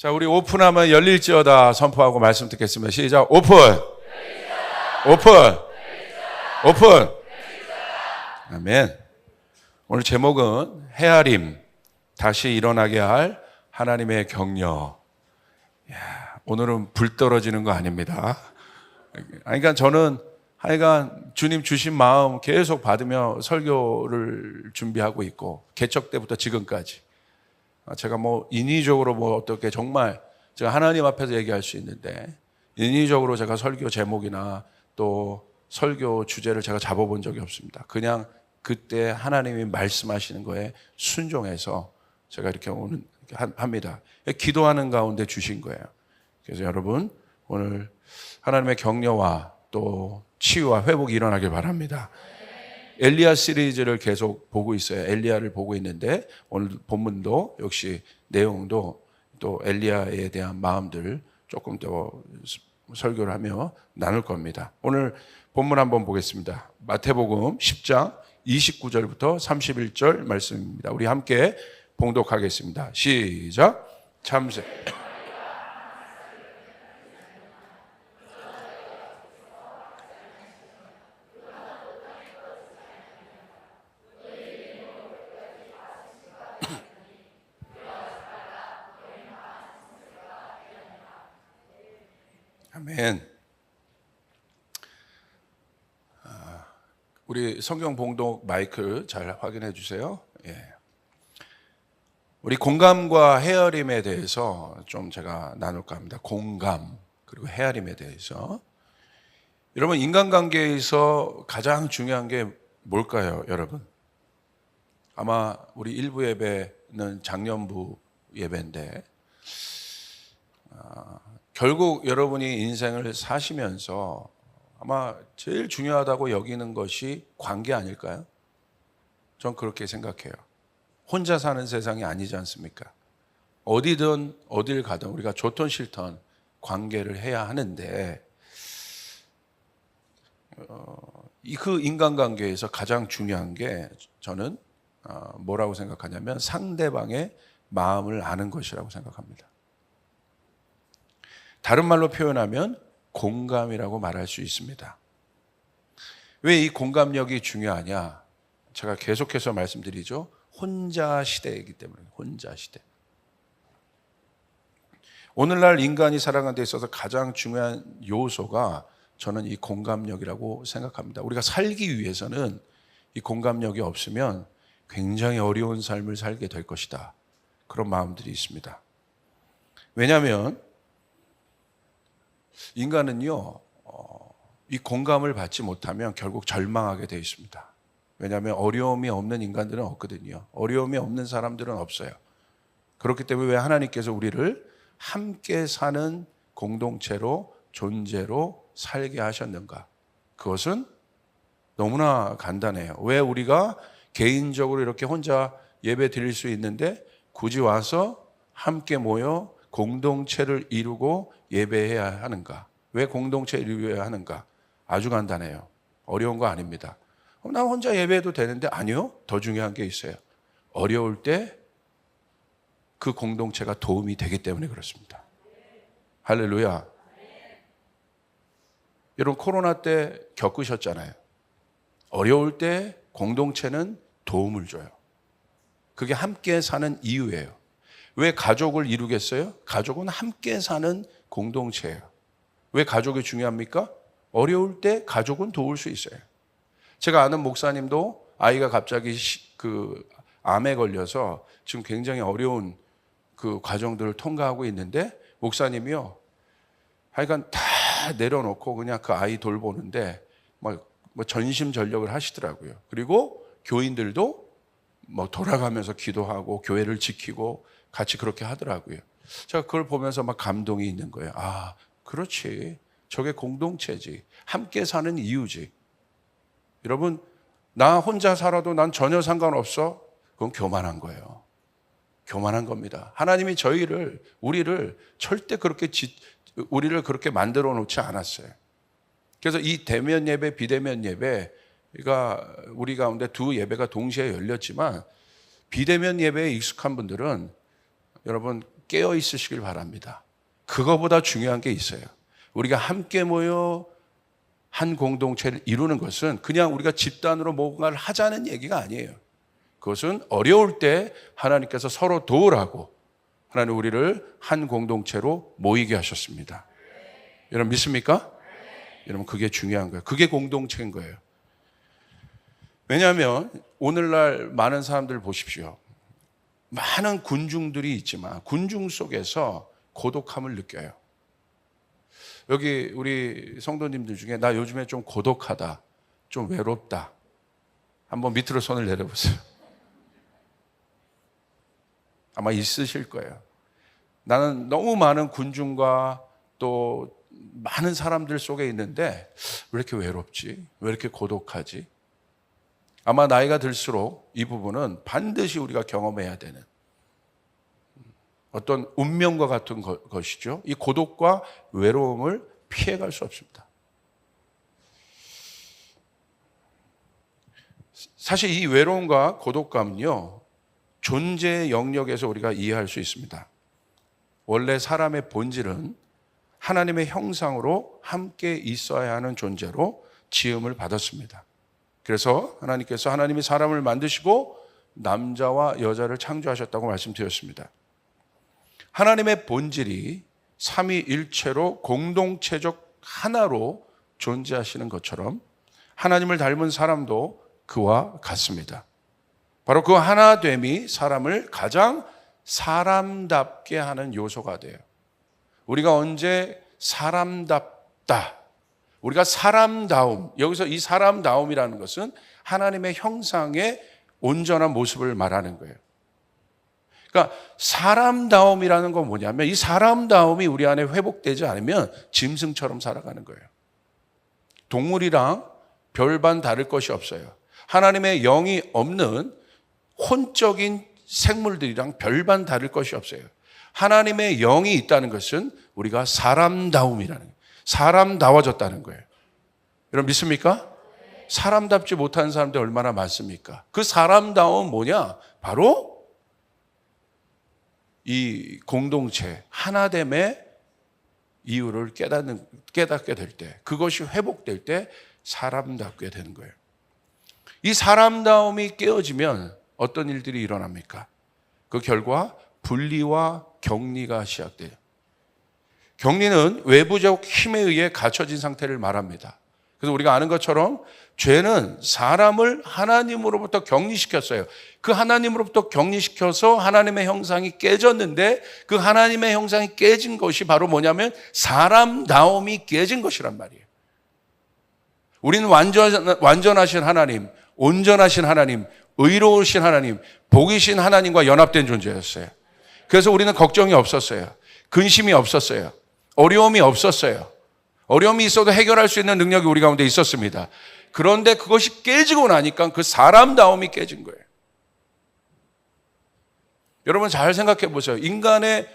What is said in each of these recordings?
자, 우리 오픈하면 열릴지어다 선포하고 말씀 듣겠습니다. 시작. 오픈. 오픈. 오픈. 아멘. 오늘 제목은 헤아림, 다시 일어나게 할 하나님의 격려. 오늘은 불 떨어지는 거 아닙니다. 그러니까 저는 하여간 주님 주신 마음 계속 받으며 설교를 준비하고 있고, 개척 때부터 지금까지 제가 인위적으로 어떻게 정말 제가 하나님 앞에서 얘기할 수 있는데, 인위적으로 제가 설교 제목이나 또 설교 주제를 제가 잡아본 적이 없습니다. 그냥 그때 하나님이 말씀하시는 거에 순종해서 제가 이렇게 합니다. 기도하는 가운데 주신 거예요. 그래서 여러분, 오늘 하나님의 격려와 또 치유와 회복이 일어나길 바랍니다. 엘리야 시리즈를 계속 보고 있어요. 엘리야를 보고 있는데 오늘 본문도 역시 내용도 또 엘리야에 대한 마음들 조금 더 설교를 하며 나눌 겁니다. 오늘 본문 한번 보겠습니다. 마태복음 10장 29절부터 31절 말씀입니다. 우리 함께 봉독하겠습니다. 시작. 참새. 아멘. 우리 성경 봉독 마이크 잘 확인해 주세요. 예. 우리 공감과 헤아림에 대해서 좀 제가 나눌까 합니다. 공감 그리고 헤아림에 대해서. 여러분, 인간관계에서 가장 중요한 게 뭘까요, 여러분? 아마 우리 일부 예배는 작년부 예배인데 결국 여러분이 인생을 사시면서 아마 제일 중요하다고 여기는 것이 관계 아닐까요? 전 그렇게 생각해요. 혼자 사는 세상이 아니지 않습니까? 어디든 어딜 가든 우리가 좋든 싫든 관계를 해야 하는데 그 인간관계에서 가장 중요한 게 저는 뭐라고 생각하냐면 상대방의 마음을 아는 것이라고 생각합니다. 다른 말로 표현하면 공감이라고 말할 수 있습니다. 왜 이 공감력이 중요하냐? 제가 계속해서 말씀드리죠. 혼자 시대이기 때문에. 혼자 시대. 오늘날 인간이 살아가는 데 있어서 가장 중요한 요소가 저는 이 공감력이라고 생각합니다. 우리가 살기 위해서는 이 공감력이 없으면 굉장히 어려운 삶을 살게 될 것이다. 그런 마음들이 있습니다. 왜냐하면 인간은요, 이 공감을 받지 못하면 결국 절망하게 되어 있습니다. 왜냐하면 어려움이 없는 인간들은 없거든요. 어려움이 없는 사람들은 없어요. 그렇기 때문에 왜 하나님께서 우리를 함께 사는 공동체로, 존재로 살게 하셨는가? 그것은 너무나 간단해요. 왜 우리가 개인적으로 이렇게 혼자 예배 드릴 수 있는데 굳이 와서 함께 모여 공동체를 이루고 예배해야 하는가? 왜 공동체를 이루어야 하는가? 아주 간단해요. 어려운 거 아닙니다. 나 혼자 예배해도 되는데 아니요. 더 중요한 게 있어요. 어려울 때 그 공동체가 도움이 되기 때문에 그렇습니다. 할렐루야. 여러분, 코로나 때 겪으셨잖아요. 어려울 때 공동체는 도움을 줘요. 그게 함께 사는 이유예요. 왜 가족을 이루겠어요? 가족은 함께 사는 공동체예요. 왜 가족이 중요합니까? 어려울 때 가족은 도울 수 있어요. 제가 아는 목사님도 아이가 갑자기 암에 걸려서 지금 굉장히 어려운 그 과정들을 통과하고 있는데 목사님이요, 하여간 다 내려놓고 그냥 그 아이 돌보는데 전심전력을 하시더라고요. 그리고 교인들도 돌아가면서 기도하고 교회를 지키고 같이 그렇게 하더라고요. 제가 그걸 보면서 막 감동이 있는 거예요. 아, 그렇지. 저게 공동체지. 함께 사는 이유지. 여러분, 나 혼자 살아도 난 전혀 상관없어. 그건 교만한 거예요. 교만한 겁니다. 하나님이 우리를 절대 우리를 그렇게 만들어 놓지 않았어요. 그래서 이 대면 예배, 비대면 예배가 우리 가운데 두 예배가 동시에 열렸지만 비대면 예배에 익숙한 분들은 여러분 깨어 있으시길 바랍니다. 그거보다 중요한 게 있어요. 우리가 함께 모여 한 공동체를 이루는 것은 그냥 우리가 집단으로 뭔가를 하자는 얘기가 아니에요. 그것은 어려울 때 하나님께서 서로 도우라고 하나님 우리를 한 공동체로 모이게 하셨습니다. 여러분 믿습니까? 여러분 그게 중요한 거예요. 그게 공동체인 거예요. 왜냐하면 오늘날 많은 사람들 보십시오. 많은 군중들이 있지만 군중 속에서 고독함을 느껴요. 여기 우리 성도님들 중에 나 요즘에 좀 고독하다, 좀 외롭다. 한번 밑으로 손을 내려보세요. 아마 있으실 거예요. 나는 너무 많은 군중과 또 많은 사람들 속에 있는데 왜 이렇게 외롭지? 왜 이렇게 고독하지? 아마 나이가 들수록 이 부분은 반드시 우리가 경험해야 되는 어떤 운명과 같은 것이죠. 이 고독과 외로움을 피해갈 수 없습니다. 사실 이 외로움과 고독감은요, 존재의 영역에서 우리가 이해할 수 있습니다. 원래 사람의 본질은 하나님의 형상으로 함께 있어야 하는 존재로 지음을 받았습니다. 그래서 하나님께서 하나님이 사람을 만드시고 남자와 여자를 창조하셨다고 말씀드렸습니다. 하나님의 본질이 삼위일체로 공동체적 하나로 존재하시는 것처럼 하나님을 닮은 사람도 그와 같습니다. 바로 그 하나됨이 사람을 가장 사람답게 하는 요소가 돼요. 우리가 언제 사람답다, 우리가 사람다움, 여기서 이 사람다움이라는 것은 하나님의 형상의 온전한 모습을 말하는 거예요. 그러니까 사람다움이라는 건 뭐냐면 이 사람다움이 우리 안에 회복되지 않으면 짐승처럼 살아가는 거예요. 동물이랑 별반 다를 것이 없어요. 하나님의 영이 없는 혼적인 생물들이랑 별반 다를 것이 없어요. 하나님의 영이 있다는 것은 우리가 사람다움이라는 거예요. 사람다워졌다는 거예요. 여러분 믿습니까? 사람답지 못한 사람들 얼마나 많습니까? 그 사람다움 뭐냐? 바로 이 공동체 하나됨의 이유를 깨닫게 될 때, 그것이 회복될 때 사람답게 되는 거예요. 이 사람다움이 깨어지면 어떤 일들이 일어납니까? 그 결과 분리와 격리가 시작돼요. 격리는 외부적 힘에 의해 갖춰진 상태를 말합니다. 그래서 우리가 아는 것처럼 죄는 사람을 하나님으로부터 격리시켰어요. 그 하나님으로부터 격리시켜서 하나님의 형상이 깨졌는데 그 하나님의 형상이 깨진 것이 바로 뭐냐면 사람다움이 깨진 것이란 말이에요. 우리는 완전하신 하나님, 온전하신 하나님, 의로우신 하나님, 복이신 하나님과 연합된 존재였어요. 그래서 우리는 걱정이 없었어요. 근심이 없었어요. 어려움이 없었어요. 어려움이 있어도 해결할 수 있는 능력이 우리 가운데 있었습니다. 그런데 그것이 깨지고 나니까 그 사람다움이 깨진 거예요. 여러분 잘 생각해 보세요. 인간의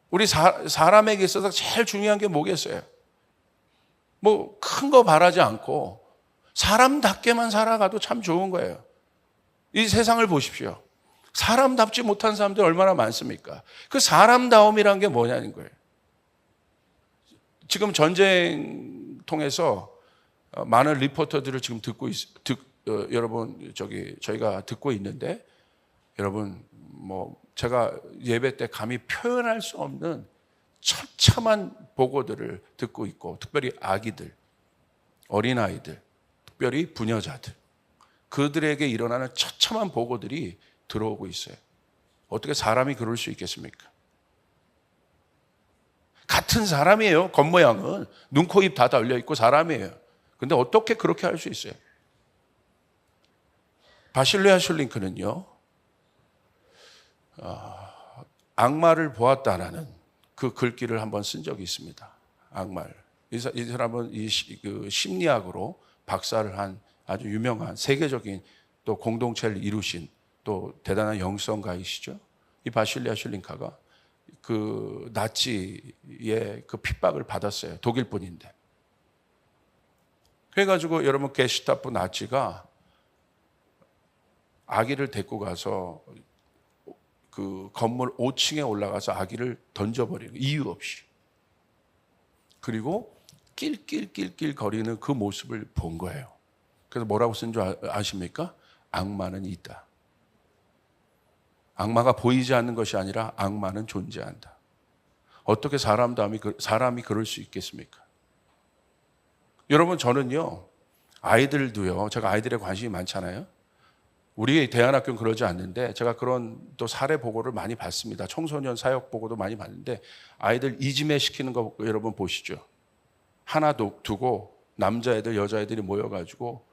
우리 사람에게 있어서 제일 중요한 게 뭐겠어요? 뭐 큰 거 바라지 않고 사람답게만 살아가도 참 좋은 거예요. 이 세상을 보십시오. 사람답지 못한 사람들 얼마나 많습니까? 그 사람다움이란 게 뭐냐는 거예요. 지금 전쟁 통해서 많은 리포터들을 지금 여러분 저희가 듣고 있는데 여러분 제가 예배 때 감히 표현할 수 없는 처참한 보고들을 듣고 있고 특별히 아기들, 어린아이들, 특별히 부녀자들 그들에게 일어나는 처참한 보고들이 들어오고 있어요. 어떻게 사람이 그럴 수 있겠습니까? 같은 사람이에요. 겉모양은 눈, 코, 입 다 달려 있고 사람이에요. 근데 어떻게 그렇게 할 수 있어요? 바실레아 슐링크는요, 악마를 보았다라는 그 글귀를 한번 쓴 적이 있습니다. 악마를. 이 사람은 그 심리학으로 박사를 한 아주 유명한 세계적인 또 공동체를 이루신 또 대단한 영성가이시죠. 이 바실레아 슐링카가 그 나치의 그 핍박을 받았어요. 독일 분인데. 그래가지고 여러분 게슈타포 나치가 아기를 데리고 가서 그 건물 5층에 올라가서 아기를 던져버리는 거예요. 이유 없이. 그리고 낄낄낄낄 거리는 그 모습을 본 거예요. 그래서 뭐라고 쓴 줄 아십니까? 악마는 있다. 악마가 보이지 않는 것이 아니라 악마는 존재한다. 어떻게 사람이 그럴 수 있겠습니까? 여러분, 저는요, 아이들도요, 제가 아이들에 관심이 많잖아요. 우리 대안학교는 그러지 않는데 제가 그런 또 사례 보고를 많이 받습니다. 청소년 사역 보고도 많이 받는데 아이들 이지매 시키는 거 여러분 보시죠. 하나 두고 남자애들 여자애들이 모여가지고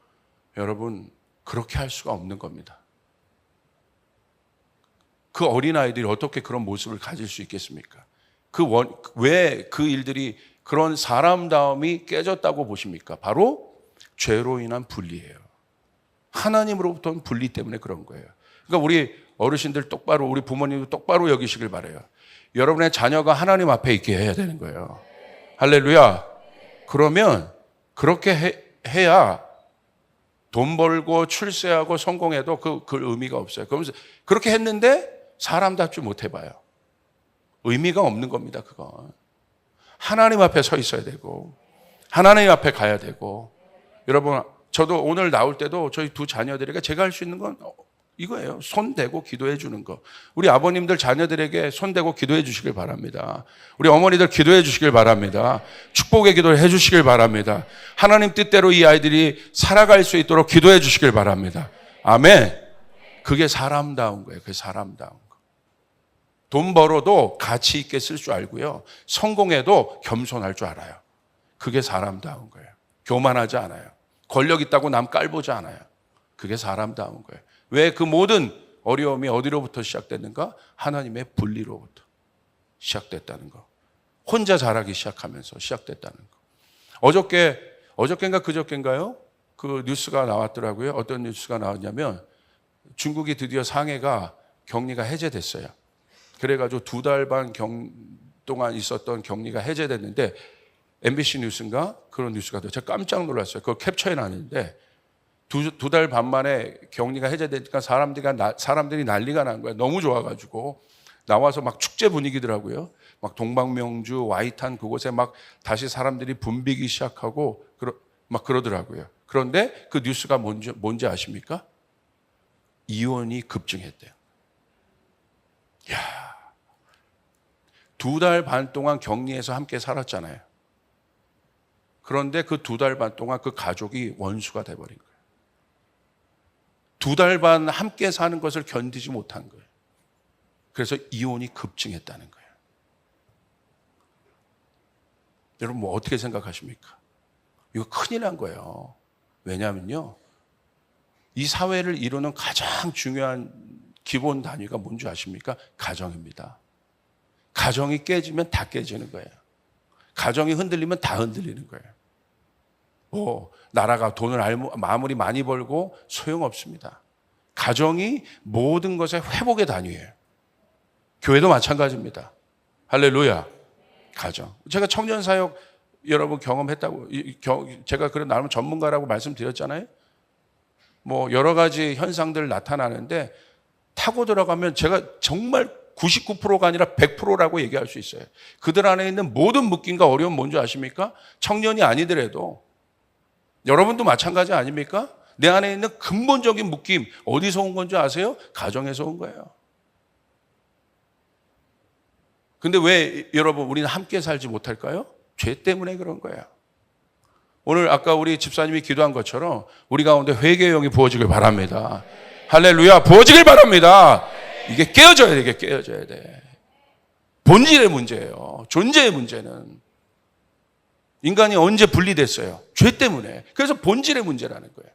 여러분 그렇게 할 수가 없는 겁니다. 그 어린아이들이 어떻게 그런 모습을 가질 수 있겠습니까? 왜 그 일들이 그런 사람다움이 깨졌다고 보십니까? 바로 죄로 인한 분리예요. 하나님으로부터는 분리 때문에 그런 거예요. 그러니까 우리 어르신들 똑바로, 우리 부모님도 똑바로 여기시길 바라요. 여러분의 자녀가 하나님 앞에 있게 해야 되는 거예요. 할렐루야. 그러면 그렇게 해야 돈 벌고 출세하고 성공해도 그 의미가 없어요. 그러면서 그렇게 했는데 사람답지 못해봐요. 의미가 없는 겁니다, 그건. 하나님 앞에 서 있어야 되고 하나님 앞에 가야 되고. 여러분, 저도 오늘 나올 때도 저희 두 자녀들에게 제가 할 수 있는 건 이거예요. 손 대고 기도해 주는 거. 우리 아버님들 자녀들에게 손 대고 기도해 주시길 바랍니다. 우리 어머니들 기도해 주시길 바랍니다. 축복의 기도를 해 주시길 바랍니다. 하나님 뜻대로 이 아이들이 살아갈 수 있도록 기도해 주시길 바랍니다. 아멘. 그게 사람다운 거예요. 그게 사람다운 거. 돈 벌어도 가치 있게 쓸 줄 알고요. 성공해도 겸손할 줄 알아요. 그게 사람다운 거예요. 교만하지 않아요. 권력 있다고 남 깔보지 않아요. 그게 사람다운 거예요. 왜 그 모든 어려움이 어디로부터 시작됐는가? 하나님의 분리로부터 시작됐다는 거. 혼자 자라기 시작하면서 시작됐다는 거. 어저께인가 그저께인가요? 그 뉴스가 나왔더라고요. 어떤 뉴스가 나왔냐면 중국이 드디어 상해가 격리가 해제됐어요. 그래가지고 2달 반 동안 있었던 격리가 해제됐는데 MBC 뉴스인가 그런 뉴스가 돼요. 제가 깜짝 놀랐어요. 그거 캡처해 놨는데 두 달 반 만에 격리가 해제되니까 사람들이 난리가 난 거예요. 너무 좋아가지고 나와서 막 축제 분위기더라고요. 막 동방명주, 와이탄 그곳에 막 다시 사람들이 붐비기 시작하고 막 그러더라고요. 그런데 그 뉴스가 뭔지 아십니까? 이혼이 급증했대요. 야, 2달 반 동안 격리해서 함께 살았잖아요. 그런데 그 2달 반 동안 그 가족이 원수가 돼버린 거예요. 2달 반 함께 사는 것을 견디지 못한 거예요. 그래서 이혼이 급증했다는 거예요. 여러분 뭐 어떻게 생각하십니까? 이거 큰일 난 거예요. 왜냐하면요, 이 사회를 이루는 가장 중요한 기본 단위가 뭔지 아십니까? 가정입니다. 가정이 깨지면 다 깨지는 거예요. 가정이 흔들리면 다 흔들리는 거예요. 나라가 돈을 아무리 많이 벌고 소용없습니다. 가정이 모든 것의 회복의 단위예요. 교회도 마찬가지입니다. 할렐루야. 가정. 제가 청년 사역 여러분 경험했다고, 제가 그런 나름 전문가라고 말씀드렸잖아요. 뭐 여러 가지 현상들 나타나는데 타고 들어가면 제가 정말 99%가 아니라 100%라고 얘기할 수 있어요. 그들 안에 있는 모든 묶임과 어려움 뭔지 아십니까? 청년이 아니더라도 여러분도 마찬가지 아닙니까? 내 안에 있는 근본적인 묶임 어디서 온 건지 아세요? 가정에서 온 거예요. 근데 왜 여러분 우리는 함께 살지 못할까요? 죄 때문에 그런 거예요. 오늘 아까 우리 집사님이 기도한 것처럼 우리 가운데 회개의 영이 부어지길 바랍니다. 할렐루야. 부어지길 바랍니다. 이게 깨어져야 돼. 이게 깨어져야 돼. 본질의 문제예요. 존재의 문제는. 인간이 언제 분리됐어요? 죄 때문에. 그래서 본질의 문제라는 거예요.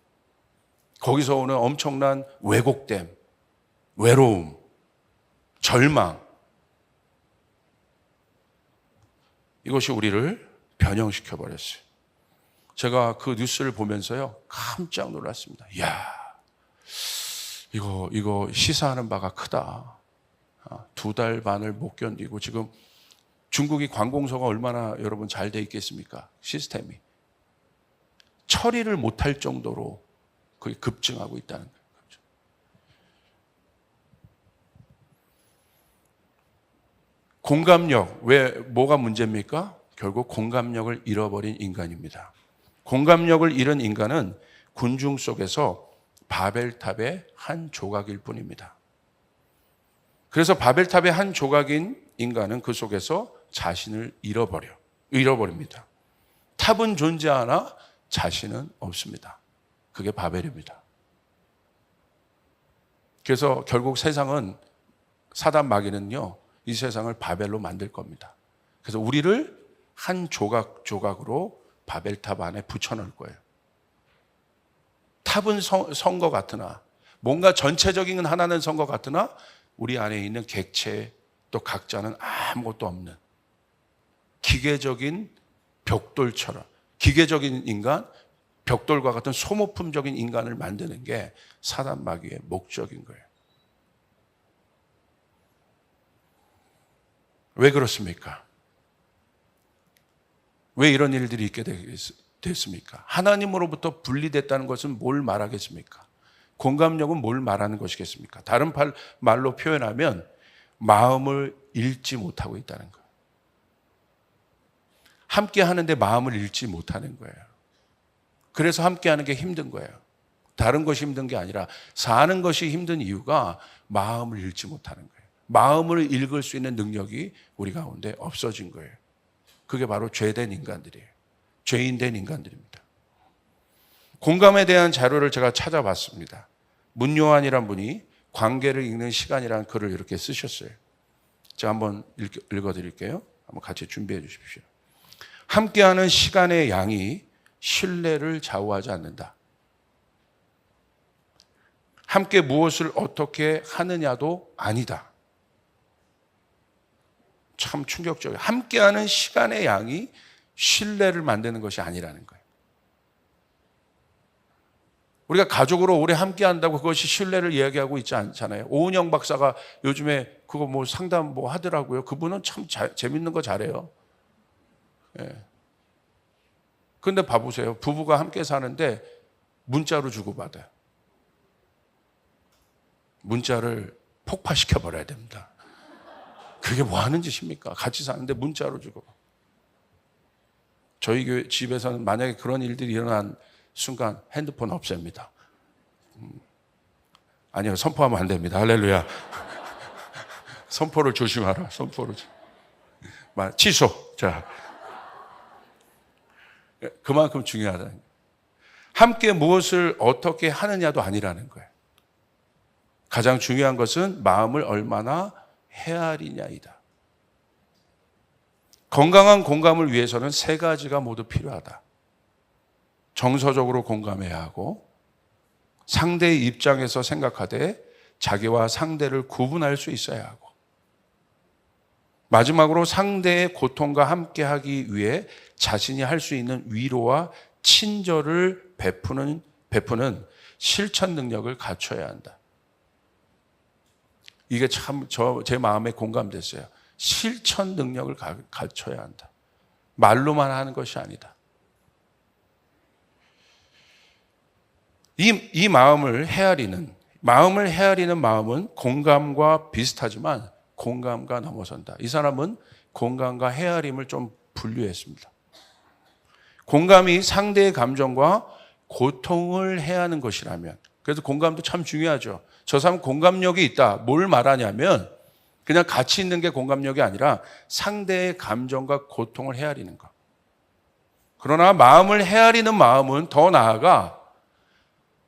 거기서 오는 엄청난 왜곡됨, 외로움, 절망. 이것이 우리를 변형시켜 버렸어요. 제가 그 뉴스를 보면서요, 깜짝 놀랐습니다. 이야, 이거 시사하는 바가 크다. 2달 반을 못 견디고 지금 중국이 관공서가 얼마나 여러분 잘 돼 있겠습니까? 시스템이. 처리를 못할 정도로 그게 급증하고 있다는 거예요. 공감력, 왜 뭐가 문제입니까? 결국 공감력을 잃어버린 인간입니다. 공감력을 잃은 인간은 군중 속에서 바벨탑의 한 조각일 뿐입니다. 그래서 바벨탑의 한 조각인 인간은 그 속에서 자신을 잃어버립니다. 탑은 존재하나 자신은 없습니다. 그게 바벨입니다. 그래서 결국 세상은, 사단 마귀는요, 이 세상을 바벨로 만들 겁니다. 그래서 우리를 한 조각 조각으로 바벨탑 안에 붙여넣을 거예요. 탑은 선 것 같으나, 뭔가 전체적인 하나는 선 것 같으나 우리 안에 있는 객체, 또 각자는 아무것도 없는 기계적인 벽돌처럼, 기계적인 인간, 벽돌과 같은 소모품적인 인간을 만드는 게 사단 마귀의 목적인 거예요. 왜 그렇습니까? 왜 이런 일들이 있게 됐습니까? 하나님으로부터 분리됐다는 것은 뭘 말하겠습니까? 공감력은 뭘 말하는 것이겠습니까? 다른 말로 표현하면 마음을 읽지 못하고 있다는 거예요. 함께 하는데 마음을 읽지 못하는 거예요. 그래서 함께 하는 게 힘든 거예요. 다른 것이 힘든 게 아니라 사는 것이 힘든 이유가 마음을 읽지 못하는 거예요. 마음을 읽을 수 있는 능력이 우리 가운데 없어진 거예요. 그게 바로 죄된 인간들이에요. 죄인된 인간들입니다. 공감에 대한 자료를 제가 찾아봤습니다. 문요한이란 분이 관계를 읽는 시간이라는 글을 이렇게 쓰셨어요. 제가 한번 읽어드릴게요. 한번 같이 준비해 주십시오. 함께하는 시간의 양이 신뢰를 좌우하지 않는다. 함께 무엇을 어떻게 하느냐도 아니다. 참 충격적이에요. 함께하는 시간의 양이 신뢰를 만드는 것이 아니라는 거예요. 우리가 가족으로 오래 함께 한다고 그것이 신뢰를 이야기하고 있지 않잖아요. 오은영 박사가 요즘에 그거 뭐 상담 뭐 하더라고요. 그분은 참 재밌는 거 잘해요. 예. 근데 봐보세요. 부부가 함께 사는데 문자로 주고받아요. 문자를 폭파시켜 버려야 됩니다. 그게 뭐 하는 짓입니까? 같이 사는데 문자로 주고. 저희 교회 집에서는 만약에 그런 일들이 일어난 순간 핸드폰 없앱니다. 아니요, 선포하면 안 됩니다. 할렐루야. 선포를 조심하라. 선포를. 취소. 자, 그만큼 중요하다. 함께 무엇을 어떻게 하느냐도 아니라는 거예요. 가장 중요한 것은 마음을 얼마나 헤아리냐이다. 건강한 공감을 위해서는 세 가지가 모두 필요하다. 정서적으로 공감해야 하고, 상대의 입장에서 생각하되 자기와 상대를 구분할 수 있어야 하고, 마지막으로 상대의 고통과 함께하기 위해 자신이 할 수 있는 위로와 친절을 베푸는 실천 능력을 갖춰야 한다. 이게 참 제 마음에 공감됐어요. 실천 능력을 갖춰야 한다. 말로만 하는 것이 아니다. 이 마음을 헤아리는 마음은 공감과 비슷하지만 공감과 넘어선다. 이 사람은 공감과 헤아림을 좀 분류했습니다. 공감이 상대의 감정과 고통을 헤아는 것이라면, 그래서 공감도 참 중요하죠. 저 사람 공감력이 있다. 뭘 말하냐면 그냥 같이 있는 게 공감력이 아니라 상대의 감정과 고통을 헤아리는 것. 그러나 마음을 헤아리는 마음은 더 나아가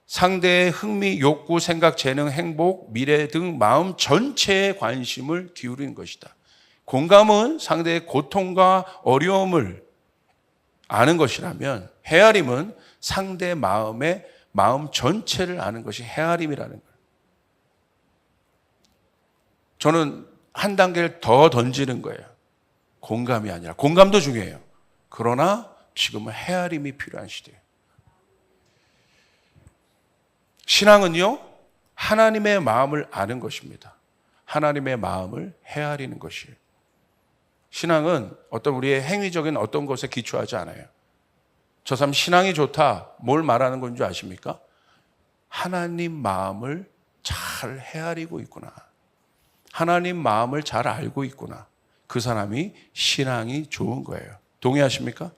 상대의 흥미, 욕구, 생각, 재능, 행복, 미래 등 마음 전체에 관심을 기울이는 것이다. 공감은 상대의 고통과 어려움을 아는 것이라면 헤아림은 상대의 마음 전체를 아는 것이 헤아림이라는 거예요. 저는 한 단계를 더 던지는 거예요. 공감이 아니라, 공감도 중요해요. 그러나 지금은 헤아림이 필요한 시대예요. 신앙은요, 하나님의 마음을 아는 것입니다. 하나님의 마음을 헤아리는 것이에요. 신앙은 어떤 우리의 행위적인 어떤 것에 기초하지 않아요. 저 사람 신앙이 좋다, 뭘 말하는 건지 아십니까? 하나님 마음을 잘 헤아리고 있구나. 하나님 마음을 잘 알고 있구나. 그 사람이 신앙이 좋은 거예요. 동의하십니까?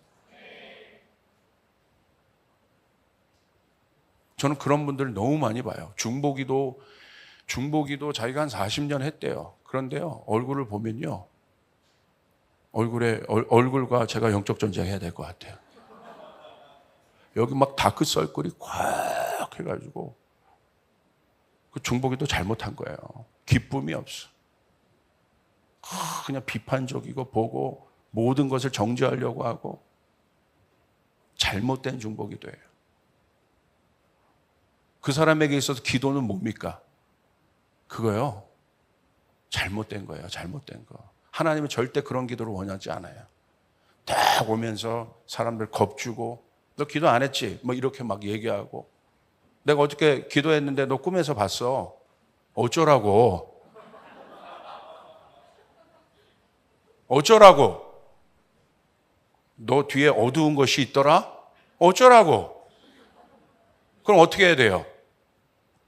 저는 그런 분들 너무 많이 봐요. 중보기도 자기가 한 40년 했대요. 그런데요, 얼굴을 보면요, 얼굴과 제가 영적 전쟁해야 될 것 같아요. 여기 막 다크 설클이 꽉 해가지고 그 중보기도 잘못한 거예요. 기쁨이 없어. 그냥 비판적이고 보고 모든 것을 정죄하려고 하고 잘못된 중보기도예요. 그 사람에게 있어서 기도는 뭡니까? 그거요. 잘못된 거예요. 잘못된 거. 하나님은 절대 그런 기도를 원하지 않아요. 딱 오면서 사람들 겁주고 너 기도 안 했지? 뭐 이렇게 막 얘기하고 내가 어저께 기도했는데 너 꿈에서 봤어. 어쩌라고? 어쩌라고? 너 뒤에 어두운 것이 있더라? 어쩌라고? 그럼 어떻게 해야 돼요?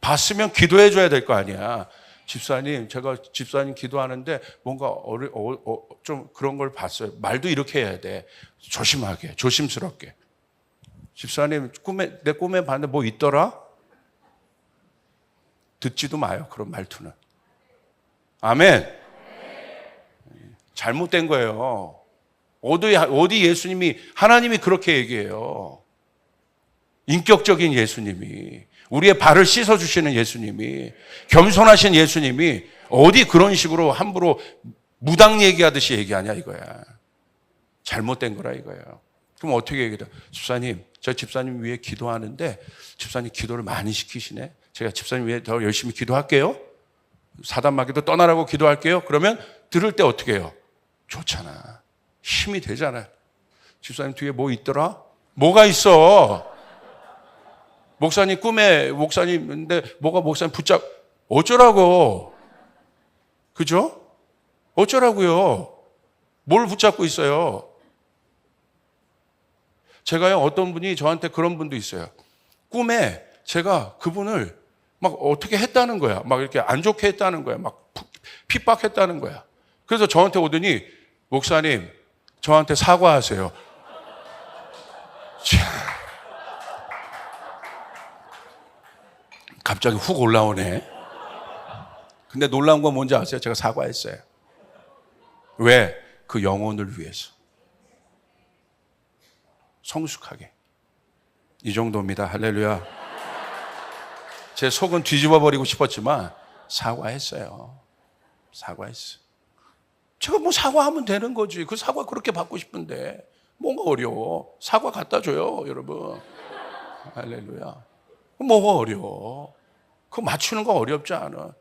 봤으면 기도해 줘야 될 거 아니야. 집사님, 제가 집사님 기도하는데 뭔가 좀 그런 걸 봤어요. 말도 이렇게 해야 돼. 조심하게, 조심스럽게. 집사님, 내 꿈에 봤는데 뭐 있더라? 듣지도 마요, 그런 말투는. 아멘. 잘못된 거예요. 어디 예수님이, 하나님이 그렇게 얘기해요. 인격적인 예수님이, 우리의 발을 씻어주시는 예수님이, 겸손하신 예수님이 어디 그런 식으로 함부로 무당 얘기하듯이 얘기하냐 이거야. 잘못된 거라 이거예요. 그럼 어떻게 얘기해요? 집사님, 저 집사님 위해 기도하는데 집사님 기도를 많이 시키시네. 제가 집사님 위해 더 열심히 기도할게요. 사단마귀도 떠나라고 기도할게요. 그러면 들을 때 어떻게 해요? 좋잖아. 힘이 되잖아. 집사님 뒤에 뭐 있더라? 뭐가 있어? 목사님 꿈에 목사님인데 뭐가 목사님 어쩌라고? 그죠? 어쩌라고요? 뭘 붙잡고 있어요? 제가요, 어떤 분이 저한테 그런 분도 있어요. 꿈에 제가 그분을 막 어떻게 했다는 거야. 막 이렇게 안 좋게 했다는 거야. 막 핍박했다는 거야. 그래서 저한테 오더니 목사님, 저한테 사과하세요. 갑자기 훅 올라오네. 근데 놀라운 건 뭔지 아세요? 제가 사과했어요. 왜? 그 영혼을 위해서. 성숙하게. 이 정도입니다. 할렐루야. 제 속은 뒤집어 버리고 싶었지만 사과했어요. 사과했어요. 제가 뭐 사과하면 되는 거지. 그 사과 그렇게 받고 싶은데 뭔가 어려워. 사과 갖다 줘요, 여러분. 할렐루야. 뭐가 어려워. 그거 맞추는 거 어렵지 않아.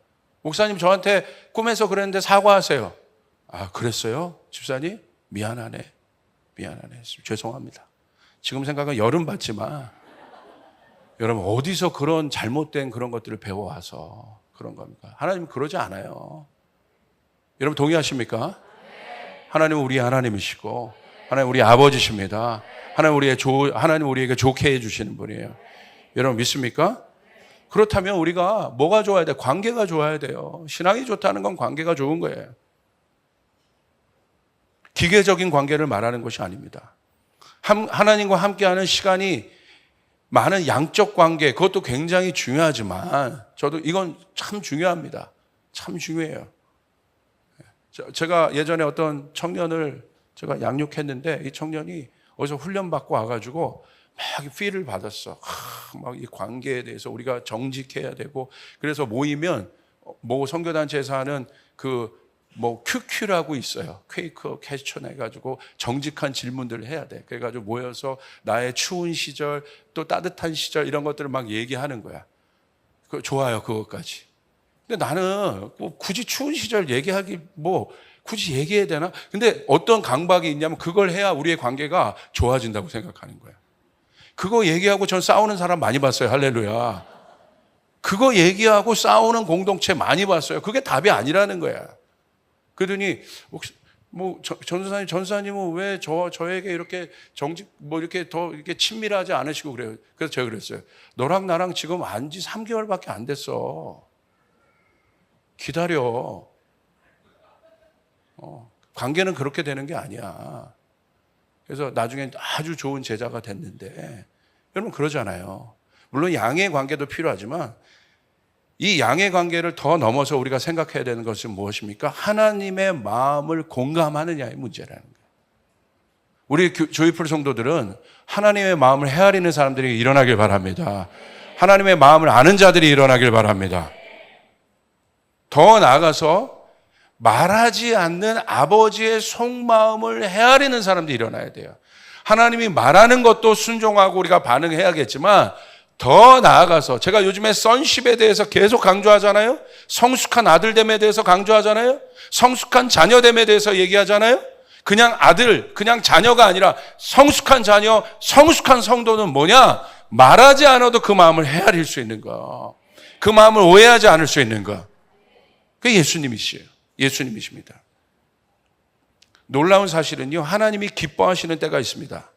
목사님 저한테 꿈에서 그랬는데 사과하세요. 아, 그랬어요? 집사님? 미안하네. 죄송합니다. 지금 생각은 열은 받지만 여러분 어디서 그런 잘못된 그런 것들을 배워와서 그런 겁니까? 하나님은 그러지 않아요. 여러분 동의하십니까? 하나님은 우리 하나님이시고 하나님 우리 아버지십니다. 하나님 우리에게 좋게 해주시는 분이에요. 여러분 믿습니까? 그렇다면 우리가 뭐가 좋아야 돼? 관계가 좋아야 돼요. 신앙이 좋다는 건 관계가 좋은 거예요. 기계적인 관계를 말하는 것이 아닙니다. 하나님과 함께하는 시간이 많은 양적 관계, 그것도 굉장히 중요하지만 저도 이건 참 중요합니다. 참 중요해요. 제가 예전에 어떤 청년을 제가 양육했는데 이 청년이 어디서 훈련받고 와가지고 막 필을 받았어. 막 이 관계에 대해서 우리가 정직해야 되고 그래서 모이면 뭐 선교단체에서 하는 QQ라고 있어요. 퀘이크 퀘스천 해가지고 정직한 질문들을 해야 돼. 그래가지고 모여서 나의 추운 시절 또 따뜻한 시절 이런 것들을 막 얘기하는 거야. 좋아요, 그것까지. 근데 나는 뭐 굳이 추운 시절 얘기하기 굳이 얘기해야 되나? 근데 어떤 강박이 있냐면 그걸 해야 우리의 관계가 좋아진다고 생각하는 거야. 그거 얘기하고 전 싸우는 사람 많이 봤어요. 할렐루야. 그거 얘기하고 싸우는 공동체 많이 봤어요. 그게 답이 아니라는 거야. 그러더니 전사님은 왜 저에게 이렇게 이렇게 더 이렇게 친밀하지 않으시고 그래요. 그래서 제가 그랬어요. 너랑 나랑 지금 안 지 3개월밖에 안 됐어. 기다려. 관계는 그렇게 되는 게 아니야. 그래서 나중에 아주 좋은 제자가 됐는데, 여러분 그러잖아요. 물론 양의 관계도 필요하지만 이 양의 관계를 더 넘어서 우리가 생각해야 되는 것은 무엇입니까? 하나님의 마음을 공감하느냐의 문제라는 거예요. 우리 조이풀 성도들은 하나님의 마음을 헤아리는 사람들이 일어나길 바랍니다. 하나님의 마음을 아는 자들이 일어나길 바랍니다. 더 나아가서 말하지 않는 아버지의 속마음을 헤아리는 사람들이 일어나야 돼요. 하나님이 말하는 것도 순종하고 우리가 반응해야겠지만 더 나아가서 제가 요즘에 sonship에 대해서 계속 강조하잖아요. 성숙한 아들됨에 대해서 강조하잖아요. 성숙한 자녀됨에 대해서 얘기하잖아요. 그냥 아들, 그냥 자녀가 아니라 성숙한 자녀, 성숙한 성도는 뭐냐? 말하지 않아도 그 마음을 헤아릴 수 있는 거. 그 마음을 오해하지 않을 수 있는 거. 그게 예수님이시에요. 예수님이십니다. 놀라운 사실은요, 하나님이 기뻐하시는 때가 있습니다.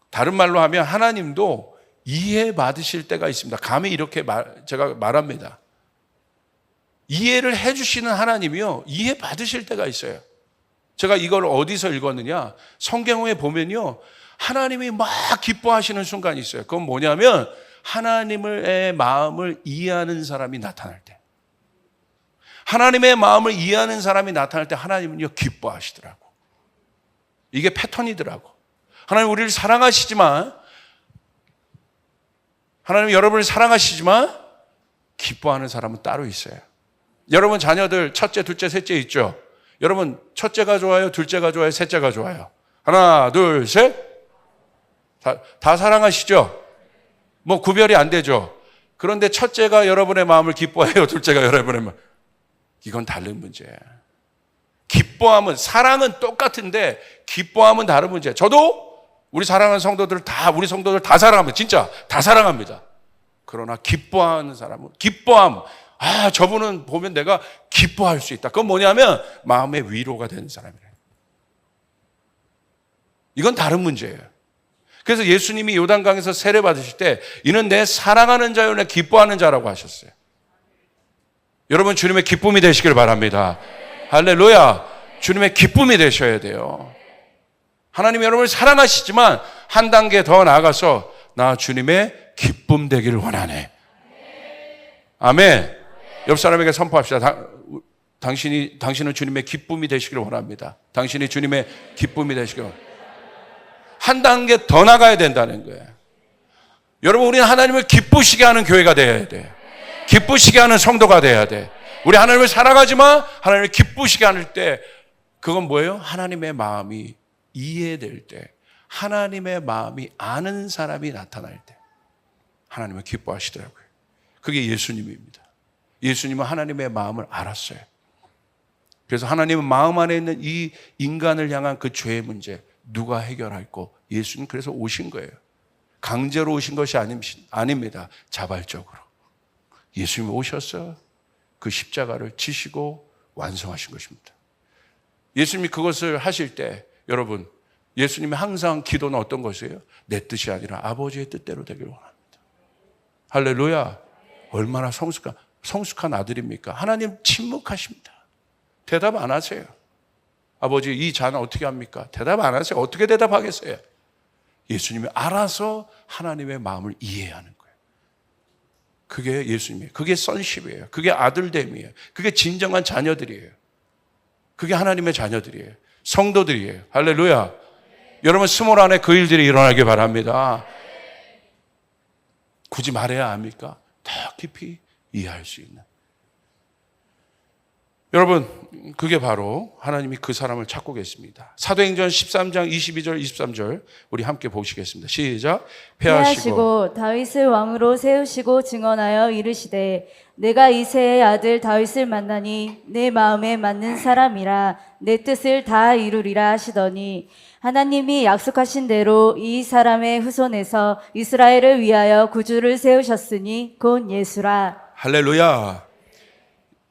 다른 말로 하면 하나님도 이해받으실 때가 있습니다. 감히 이렇게 제가 말합니다. 이해를 해주시는 하나님이요, 이해받으실 때가 있어요. 제가 이걸 어디서 읽었느냐, 성경에 보면요, 하나님이 막 기뻐하시는 순간이 있어요. 그건 뭐냐면 하나님의 마음을 이해하는 사람이 나타날 때, 하나님의 마음을 이해하는 사람이 나타날 때 하나님은요 기뻐하시더라고. 이게 패턴이더라고. 하나님 우리를 사랑하시지만, 하나님 여러분을 사랑하시지만 기뻐하는 사람은 따로 있어요. 여러분 자녀들 첫째, 둘째, 셋째 있죠? 여러분 첫째가 좋아요? 둘째가 좋아요? 셋째가 좋아요? 하나, 둘, 셋. 다 사랑하시죠? 뭐 구별이 안 되죠? 그런데 첫째가 여러분의 마음을 기뻐해요? 둘째가 여러분의 마음? 이건 다른 문제예요. 기뻐함은, 사랑은 똑같은데 기뻐함은 다른 문제예요. 저도 우리 사랑하는 성도들 우리 성도들 다 사랑합니다. 진짜 다 사랑합니다. 그러나 기뻐하는 사람은, 기뻐함, 저분은 보면 내가 기뻐할 수 있다. 그건 뭐냐면 마음의 위로가 되는 사람이래요. 이건 다른 문제예요. 그래서 예수님이 요단강에서 세례 받으실 때 이는 내 사랑하는 자요 내 기뻐하는 자라고 하셨어요. 여러분 주님의 기쁨이 되시길 바랍니다. 할렐루야. 주님의 기쁨이 되셔야 돼요. 하나님 여러분을 사랑하시지만 한 단계 더 나아가서 나 주님의 기쁨 되기를 원하네. 아멘. 옆 사람에게 선포합시다. 당신은 주님의 기쁨이 되시기를 원합니다. 당신이 주님의 기쁨이 되시기를 원합니다. 한 단계 더 나가야 된다는 거예요. 여러분 우리는 하나님을 기쁘시게 하는 교회가 되어야 돼요. 기쁘시게 하는 성도가 돼야 돼. 우리 하나님을 사랑하지만 하나님을 기쁘시게 할 때 그건 뭐예요? 하나님의 마음이 이해될 때, 하나님의 마음이 아는 사람이 나타날 때 하나님을 기뻐하시더라고요. 그게 예수님입니다. 예수님은 하나님의 마음을 알았어요. 그래서 하나님은 마음 안에 있는 이 인간을 향한 그 죄의 문제 누가 해결할고, 예수님 그래서 오신 거예요. 강제로 오신 것이 아닙니다. 자발적으로 예수님이 오셔서 그 십자가를 지시고 완성하신 것입니다. 예수님이 그것을 하실 때 여러분, 예수님이 항상 기도는 어떤 것이에요? 내 뜻이 아니라 아버지의 뜻대로 되기를 원합니다. 할렐루야. 얼마나 성숙한 아들입니까? 하나님 침묵하십니다. 대답 안 하세요. 아버지 이 자는 어떻게 합니까? 대답 안 하세요. 어떻게 대답하겠어요? 예수님이 알아서 하나님의 마음을 이해하는 거예요. 그게 예수님이에요. 그게 sonship이에요. 그게 아들됨이에요. 그게 진정한 자녀들이에요. 그게 하나님의 자녀들이에요. 성도들이에요. 할렐루야. 여러분 스몰 안에 그 일들이 일어나길 바랍니다. 굳이 말해야 합니까? 더 깊이 이해할 수 있는. 여러분 그게 바로 하나님이 그 사람을 찾고 계십니다. 사도행전 13장 22절 23절 우리 함께 보시겠습니다. 시작. 패하시고 다윗을 왕으로 세우시고 증언하여 이르시되 내가 이새의 아들 다윗을 만나니 내 마음에 맞는 사람이라 내 뜻을 다 이루리라 하시더니 하나님이 약속하신 대로 이 사람의 후손에서 이스라엘을 위하여 구주를 세우셨으니 곧 예수라. 할렐루야.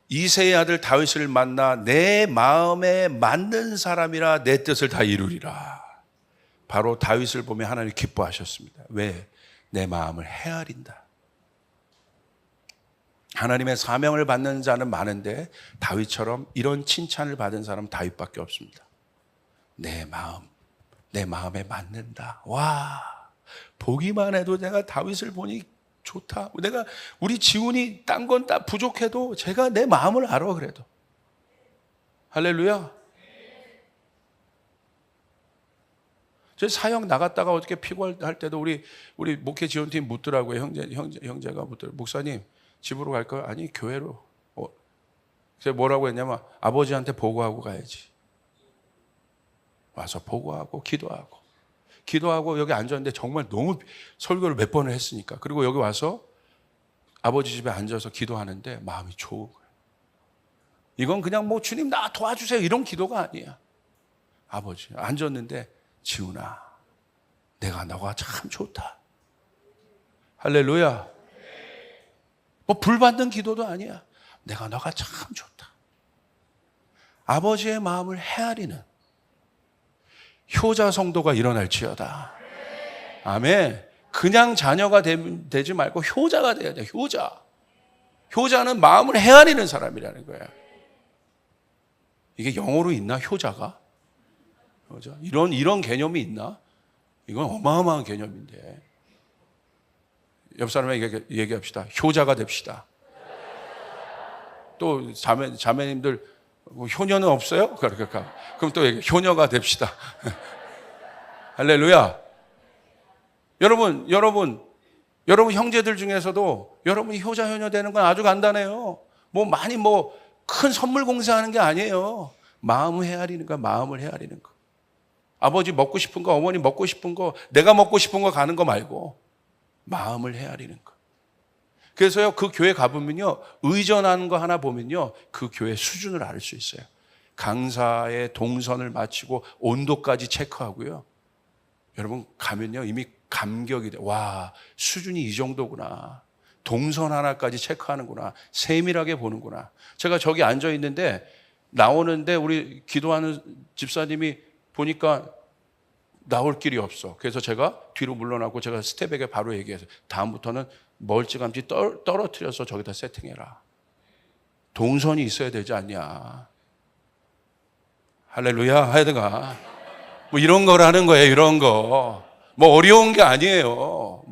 이새의 아들 다윗을 만나 내 마음에 맞는 사람이라 내 뜻을 다 이루리라. 바로 다윗을 보며 하나님 기뻐하셨습니다. 왜? 내 마음을 헤아린다. 하나님의 사명을 받는 자는 많은데 다윗처럼 이런 칭찬을 받은 사람은 다윗밖에 없습니다. 내 마음에 맞는다. 와, 보기만 해도 내가 다윗을 보니 좋다. 우리 지훈이 딴 건 다 부족해도 제가 내 마음을 알아 그래도. 할렐루야. 저 사역 나갔다가 어떻게 피곤할 때도 우리 목회 지원팀 묻더라고요. 형제가 묻더라고요. 목사님 집으로 갈까요? 아니 교회로. 제가 뭐라고 했냐면 아버지한테 보고하고 가야지. 와서 보고하고 기도하고 여기 앉았는데 정말 너무 설교를 몇 번을 했으니까. 그리고 여기 와서 아버지 집에 앉아서 기도하는데 마음이 좋은 거예요. 이건 그냥 뭐 주님 나 도와주세요 이런 기도가 아니야. 아버지 앉았는데 지훈아 너가 참 좋다. 할렐루야. 뭐 불받는 기도도 아니야. 너가 참 좋다. 아버지의 마음을 헤아리는 효자 성도가 일어날지어다. 아멘. 그냥 자녀가 되지 말고 효자가 돼야 돼. 효자는 마음을 헤아리는 사람이라는 거야. 이게 영어로 있나? 효자? 이런 개념이 있나? 이건 어마어마한 개념인데. 옆 사람에게 얘기합시다. 효자가 됩시다. 또 자매님들 효녀는 없어요? 그럼 또 효녀가 됩시다. 할렐루야. 여러분 형제들 중에서도 여러분이 효자 효녀 되는 건 아주 간단해요. 많이 큰 선물 공세하는 게 아니에요. 마음을 헤아리는 거, 마음을 헤아리는 거. 아버지 먹고 싶은 거, 어머니 먹고 싶은 거, 내가 먹고 싶은 거 가는 거 말고 마음을 헤아리는 거. 그래서요, 그 교회 가보면요, 의전하는 거 하나 보면요, 그 교회 수준을 알 수 있어요. 강사의 동선을 마치고 온도까지 체크하고요. 여러분 가면요, 이미 감격이 돼. 와, 수준이 이 정도구나. 동선 하나까지 체크하는구나. 세밀하게 보는구나. 제가 저기 앉아 있는데 나오는데 우리 기도하는 집사님이 보니까 나올 길이 없어. 그래서 제가 뒤로 물러나고 제가 스텝에게 바로 얘기해서 다음부터는 멀찌감치 떨어뜨려서 저기다 세팅해라. 동선이 있어야 되지 않냐. 할렐루야. 하여튼가 이런 거라는 거예요. 이런 거. 어려운 게 아니에요.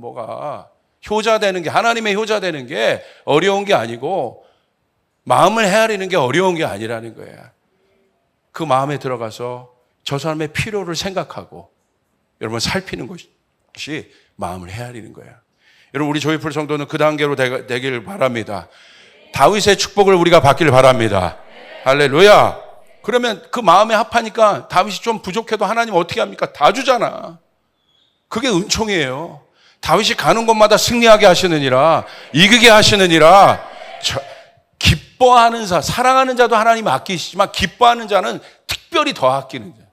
효자 되는 게, 하나님의 효자 되는 게 어려운 게 아니고 마음을 헤아리는 게 어려운 게 아니라는 거예요. 그 마음에 들어가서 저 사람의 필요를 생각하고 여러분 살피는 것이 마음을 헤아리는 거예요. 여러분 우리 조이풀 성도는 그 단계로 되길 바랍니다. 다윗의 축복을 우리가 받길 바랍니다. 할렐루야. 그러면 그 마음에 합하니까 다윗이 좀 부족해도 하나님 어떻게 합니까? 다 주잖아. 그게 은총이에요. 다윗이 가는 곳마다 승리하게 하시느니라, 이기게 하시느니라. 기뻐하는 사랑하는 자도 하나님 아끼시지만 기뻐하는 자는 특별히 더 아끼는 자.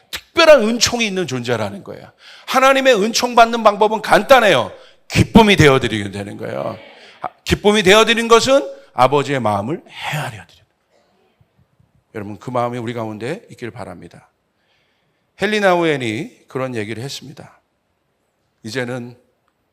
특별한 은총이 있는 존재라는 거예요. 하나님의 은총 받는 방법은 간단해요. 기쁨이 되어드리게 되는 거예요. 기쁨이 되어드린 것은 아버지의 마음을 헤아려 드리는 거예요. 여러분 그 마음이 우리 가운데 있길 바랍니다. 헬리나 우엔이 그런 얘기를 했습니다. 이제는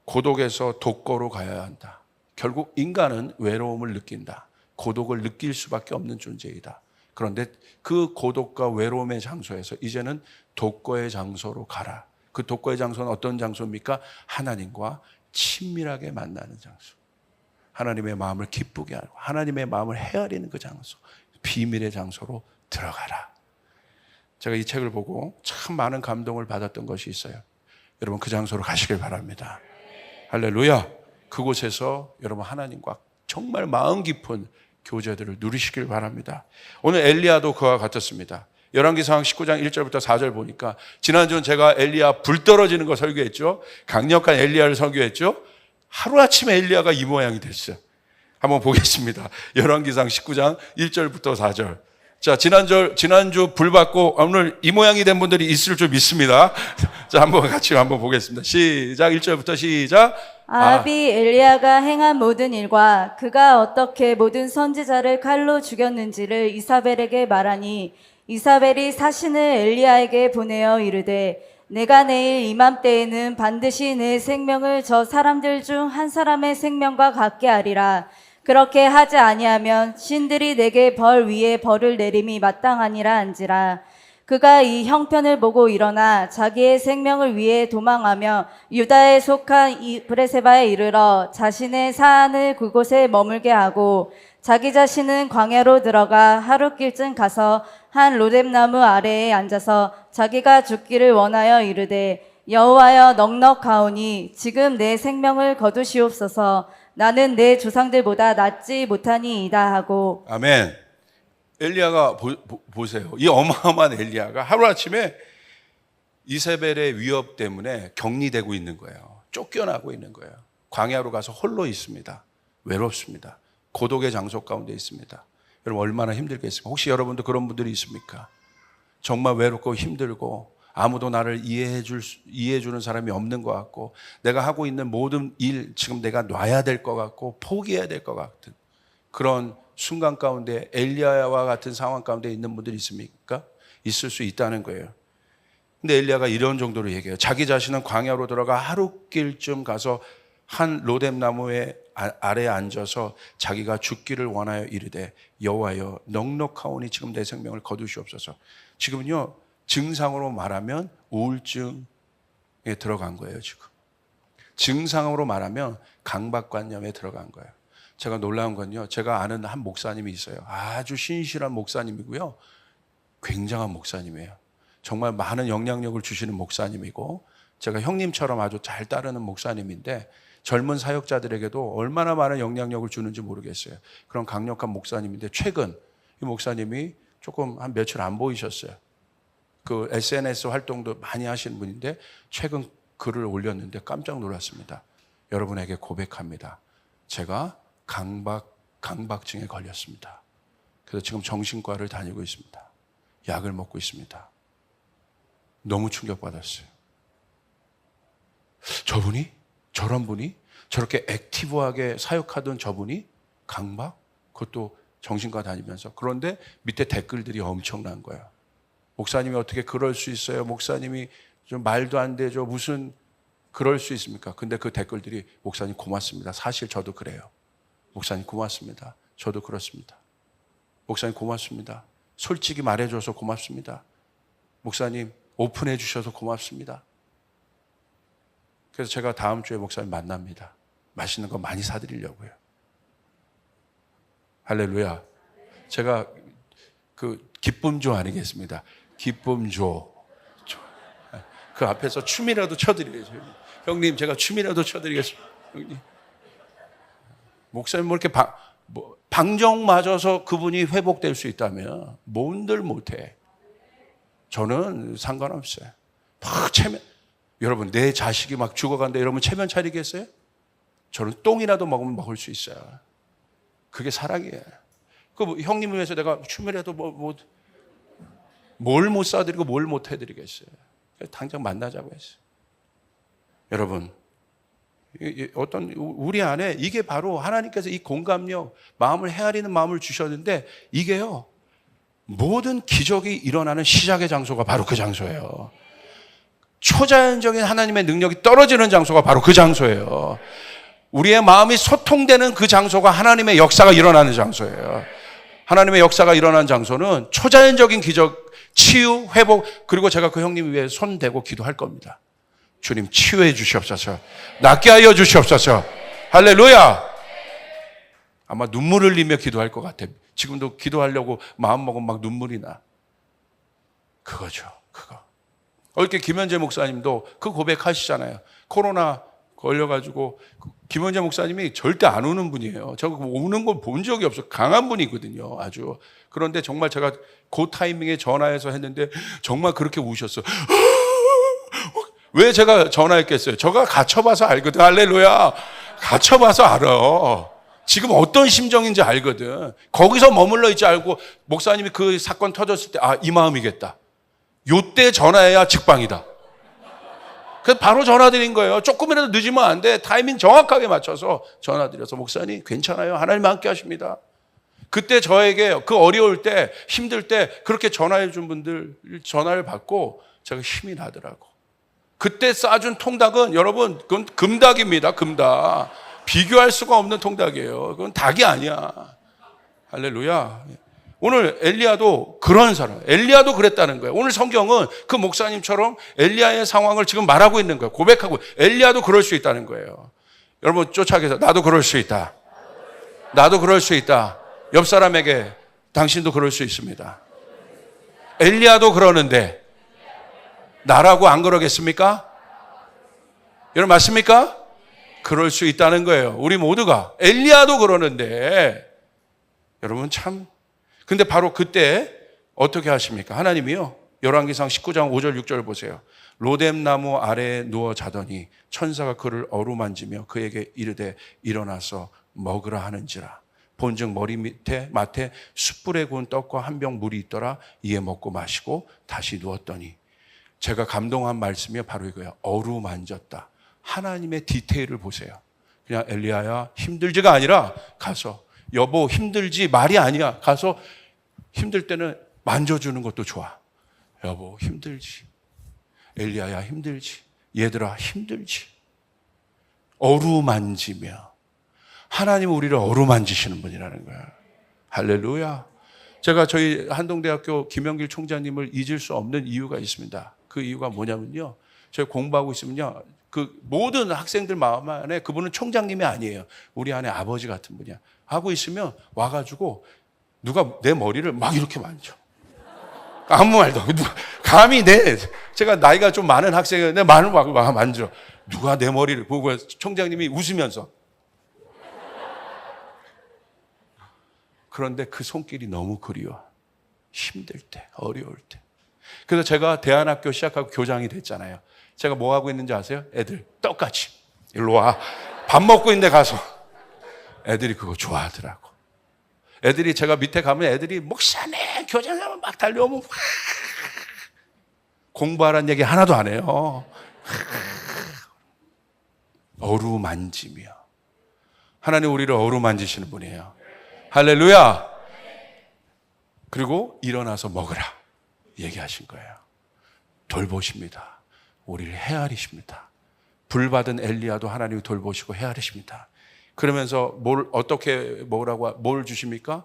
고독에서 독거로 가야 한다. 결국 인간은 외로움을 느낀다. 고독을 느낄 수밖에 없는 존재이다. 그런데 그 고독과 외로움의 장소에서 이제는 독거의 장소로 가라. 그 독거의 장소는 어떤 장소입니까? 하나님과 친밀하게 만나는 장소. 하나님의 마음을 기쁘게 하고 하나님의 마음을 헤아리는 그 장소. 비밀의 장소로 들어가라. 제가 이 책을 보고 참 많은 감동을 받았던 것이 있어요. 여러분 그 장소로 가시길 바랍니다. 할렐루야. 그곳에서 여러분 하나님과 정말 마음 깊은 교제들을 누리시길 바랍니다. 오늘 엘리야도 그와 같았습니다. 열왕기상 19장 1절부터 4절 보니까 지난주는 제가 엘리야 불 떨어지는 거 설교했죠. 강력한 엘리야를 설교했죠. 하루아침에 엘리야가 이 모양이 됐어요. 한번 보겠습니다. 열왕기상 19장 1절부터 4절. 자, 지난주 불 받고 오늘 이 모양이 된 분들이 있을 줄 믿습니다. 자, 같이 한번 보겠습니다. 시작. 1절부터 시작. 아합이 엘리야가 행한 모든 일과 그가 어떻게 모든 선지자를 칼로 죽였는지를 이사벨에게 말하니 이사벨이 사신을 엘리야에게 보내어 이르되 내가 내일 이맘때에는 반드시 내 생명을 저 사람들 중 한 사람의 생명과 같게 하리라. 그렇게 하지 아니하면 신들이 내게 벌 위에 벌을 내림이 마땅하니라 한지라. 그가 이 형편을 보고 일어나 자기의 생명을 위해 도망하며 유다에 속한 브레세바에 이르러 자신의 사안을 그곳에 머물게 하고 자기 자신은 광야로 들어가 하룻길쯤 가서 한 로뎀나무 아래에 앉아서 자기가 죽기를 원하여 이르되 여호와여 넉넉하오니 지금 내 생명을 거두시옵소서. 나는 내 조상들보다 낫지 못하니이다 하고. 아멘. 엘리야가 보세요. 이 어마어마한 엘리야가 하루아침에 이세벨의 위협 때문에 격리되고 있는 거예요. 쫓겨나고 있는 거예요. 광야로 가서 홀로 있습니다. 외롭습니다. 고독의 장소 가운데 있습니다. 여러분 얼마나 힘들겠습니까? 혹시 여러분도 그런 분들이 있습니까? 정말 외롭고 힘들고 아무도 나를 이해해 주는 사람이 없는 것 같고 내가 하고 있는 모든 일 지금 내가 놔야 될 것 같고 포기해야 될 것 같은 그런 순간 가운데 엘리야와 같은 상황 가운데 있는 분들이 있습니까? 있을 수 있다는 거예요. 근데 엘리야가 이런 정도로 얘기해요. 자기 자신은 광야로 들어가 하룻길쯤 가서 한 로뎀나무의 아래에 앉아서 자기가 죽기를 원하여 이르되 여호와여 넉넉하오니 지금 내 생명을 거두시옵소서. 지금은요 증상으로 말하면 우울증에 들어간 거예요. 지금 증상으로 말하면 강박관념에 들어간 거예요. 제가 놀라운 건요 제가 아는 한 목사님이 있어요. 아주 신실한 목사님이고요 굉장한 목사님이에요. 정말 많은 영향력을 주시는 목사님이고 제가 형님처럼 아주 잘 따르는 목사님인데 젊은 사역자들에게도 얼마나 많은 영향력을 주는지 모르겠어요. 그런 강력한 목사님인데 최근 이 목사님이 조금 한 며칠 안 보이셨어요. 그 SNS 활동도 많이 하시는 분인데 최근 글을 올렸는데 깜짝 놀랐습니다. 여러분에게 고백합니다. 제가 강박증에 걸렸습니다. 그래서 지금 정신과를 다니고 있습니다. 약을 먹고 있습니다. 너무 충격받았어요. 저분이? 저런 분이? 저렇게 액티브하게 사역하던 저분이? 강박? 그것도 정신과 다니면서. 그런데 밑에 댓글들이 엄청난 거예요. 목사님이 어떻게 그럴 수 있어요? 목사님이 좀 말도 안 되죠. 무슨 그럴 수 있습니까? 근데 그 댓글들이 목사님 고맙습니다. 사실 저도 그래요. 목사님 고맙습니다. 저도 그렇습니다. 목사님 고맙습니다. 솔직히 말해줘서 고맙습니다. 목사님 오픈해 주셔서 고맙습니다. 그래서 제가 다음 주에 목사님 만납니다. 맛있는 거 많이 사드리려고요. 할렐루야. 제가 그 기쁨조 아니겠습니다. 기쁨조. 그 앞에서 춤이라도 춰드리겠습니다. 형님 제가 춤이라도 춰드리겠습니다. 형님. 목사님 뭐 이렇게 방정 맞아서 그분이 회복될 수 있다면 뭔들 못해. 저는 상관없어요. 막 여러분 내 자식이 막 죽어간다 이러면 체면 차리겠어요? 저는 똥이라도 먹으면 먹을 수 있어요. 그게 사랑이에요. 그 형님을 위해서 내가 춤이라도 뭘 못 사드리고 뭘 못 해드리겠어요. 당장 만나자고 했어요. 여러분 어떤 우리 안에 이게 바로 하나님께서 이 공감력, 마음을 헤아리는 마음을 주셨는데 이게요 모든 기적이 일어나는 시작의 장소가 바로 그 장소예요. 초자연적인 하나님의 능력이 떨어지는 장소가 바로 그 장소예요. 우리의 마음이 소통되는 그 장소가 하나님의 역사가 일어나는 장소예요. 하나님의 역사가 일어나는 장소는 초자연적인 기적, 치유, 회복, 그리고 제가 그 형님 위에 손 대고 기도할 겁니다. 주님 치유해 주시옵소서. 낫게 하여 주시옵소서. 할렐루야. 아마 눈물을 흘리며 기도할 것 같아요. 지금도 기도하려고 마음먹으면 막 눈물이 나. 그거죠. 그거. 어저께 김현재 목사님도 그 고백하시잖아요. 코로나 걸려가지고 김현재 목사님이 절대 안 우는 분이에요. 저 우는 걸 본 적이 없어요. 강한 분이거든요. 아주. 그런데 정말 제가 그 타이밍에 전화해서 했는데 정말 그렇게 우셨어요. 왜 제가 전화했겠어요? 제가 갇혀봐서 알거든. 할렐루야. 갇혀봐서 알아. 지금 어떤 심정인지 알거든. 거기서 머물러 있지 알고 목사님이 그 사건 터졌을 때 이 마음이겠다. 요때 전화해야 직방이다. 그래서 바로 전화드린 거예요. 조금이라도 늦으면 안 돼. 타이밍 정확하게 맞춰서 전화드려서 목사님 괜찮아요. 하나님 함께 하십니다. 그때 저에게 그 어려울 때 힘들 때 그렇게 전화해 준 분들 전화를 받고 제가 힘이 나더라고. 그때 쏴준 통닭은 여러분 그건 금닭입니다. 금닭. 비교할 수가 없는 통닭이에요. 그건 닭이 아니야. 할렐루야. 오늘 엘리야도 그런 사람, 엘리야도 그랬다는 거예요. 오늘 성경은 그 목사님처럼 엘리야의 상황을 지금 말하고 있는 거예요. 고백하고 엘리야도 그럴 수 있다는 거예요. 여러분 쫓아계서 나도 그럴 수 있다. 나도 그럴 수 있다. 옆 사람에게 당신도 그럴 수 있습니다. 엘리야도 그러는데 나라고 안 그러겠습니까? 여러분 맞습니까? 그럴 수 있다는 거예요. 우리 모두가 엘리야도 그러는데 여러분 참 근데 바로 그때 어떻게 하십니까? 하나님이요. 열왕기상 19장 5절 6절 보세요. 로뎀나무 아래에 누워 자더니 천사가 그를 어루만지며 그에게 이르되 일어나서 먹으라 하는지라. 본즉 머리 밑에 마태 숯불에 구운 떡과 한 병 물이 있더라. 이에 먹고 마시고 다시 누웠더니 제가 감동한 말씀이 바로 이거예요. 어루만졌다. 하나님의 디테일을 보세요. 그냥 엘리야야 힘들지가 아니라 가서 여보 힘들지 말이 아니야. 가서 힘들 때는 만져주는 것도 좋아. 여보 힘들지. 엘리야야 힘들지. 얘들아 힘들지. 어루만지며 하나님은 우리를 어루만지시는 분이라는 거야. 할렐루야. 제가 저희 한동대학교 김영길 총장님을 잊을 수 없는 이유가 있습니다. 그 이유가 뭐냐면요. 제가 공부하고 있으면요. 그 모든 학생들 마음 안에 그분은 총장님이 아니에요. 우리 안에 아버지 같은 분이야. 하고 있으면 와가지고 누가 내 머리를 막 이렇게 만져. 아무 말도 감히 제가 나이가 좀 많은 학생인데 말을 막 만져. 누가 내 머리를 보고 총장님이 웃으면서 그런데 그 손길이 너무 그리워. 힘들 때, 어려울 때. 그래서 제가 대안학교 시작하고 교장이 됐잖아요. 제가 뭐 하고 있는지 아세요? 애들 똑같이 일로 와. 밥 먹고 있는데 가서 애들이 그거 좋아하더라고. 애들이 제가 밑에 가면 애들이 목사네 교장하면 막 달려오면 공부하라는 얘기 하나도 안 해요. 어루만지며 하나님 우리를 어루만지시는 분이에요. 할렐루야. 그리고 일어나서 먹으라 얘기하신 거예요. 돌보십니다. 우리를 헤아리십니다. 불받은 엘리야도 하나님이 돌보시고 헤아리십니다. 그러면서 뭘 주십니까?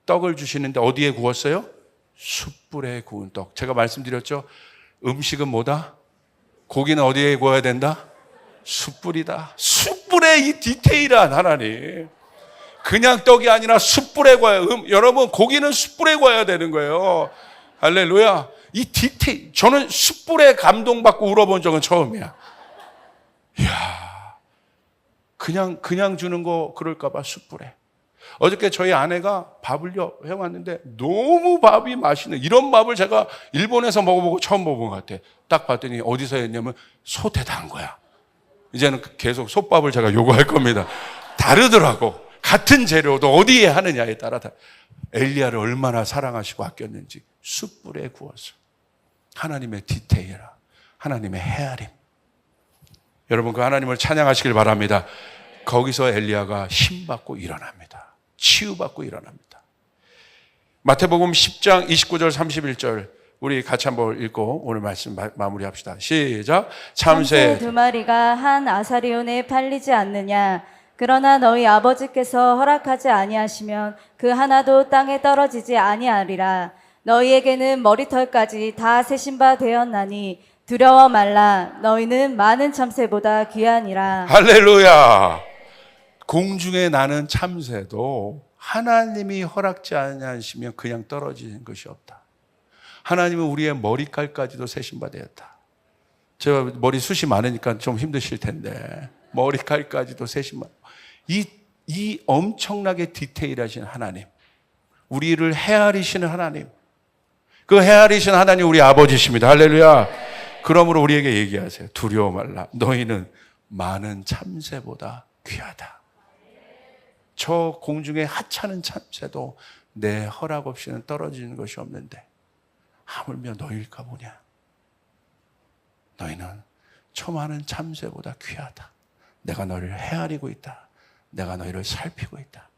떡을 주시는데 어디에 구웠어요? 숯불에 구운 떡. 제가 말씀드렸죠. 음식은 뭐다? 고기는 어디에 구워야 된다? 숯불이다. 숯불에 이 디테일한 하나님. 그냥 떡이 아니라 숯불에 구워야. 여러분 고기는 숯불에 구워야 되는 거예요. 할렐루야. 이 디테일. 저는 숯불에 감동받고 울어본 적은 처음이야. 이야. 그냥 주는 거 그럴까봐 숯불에. 어저께 저희 아내가 밥을 해왔는데 너무 밥이 맛있는 이런 밥을 제가 일본에서 먹어보고 처음 먹은 것 같아. 딱 봤더니 어디서 했냐면 솥에다 한 거야. 이제는 계속 솥밥을 제가 요구할 겁니다. 다르더라고. 같은 재료도 어디에 하느냐에 따라 다. 엘리야를 얼마나 사랑하시고 아꼈는지 숯불에 구워서. 하나님의 디테일함, 하나님의 헤아림. 여러분 그 하나님을 찬양하시길 바랍니다. 거기서 엘리야가 힘받고 일어납니다. 치유받고 일어납니다. 마태복음 10장 29절 31절 우리 같이 한번 읽고 오늘 말씀 마무리합시다. 시작. 참새 두 마리가 한 아사리온에 팔리지 않느냐. 그러나 너희 아버지께서 허락하지 아니하시면 그 하나도 땅에 떨어지지 아니하리라. 너희에게는 머리털까지 다 세신 바 되었나니 두려워 말라. 너희는 많은 참새보다 귀하니라. 할렐루야. 공중에 나는 참새도 하나님이 허락지 아니하시면 그냥 떨어지는 것이 없다. 하나님은 우리의 머리칼까지도 세신 바 되었다. 제가 머리숱이 많으니까 좀 힘드실 텐데 머리칼까지도 세신 바. 이 엄청나게 디테일하신 하나님, 우리를 헤아리시는 하나님, 그 헤아리시는 하나님 우리 아버지십니다. 할렐루야. 그러므로 우리에게 얘기하세요. 두려워 말라. 너희는 많은 참새보다 귀하다. 저 공중에 하찮은 참새도 내 허락 없이는 떨어지는 것이 없는데 하물며 너희일까 보냐. 너희는 저 많은 참새보다 귀하다. 내가 너희를 헤아리고 있다. 내가 너희를 살피고 있다.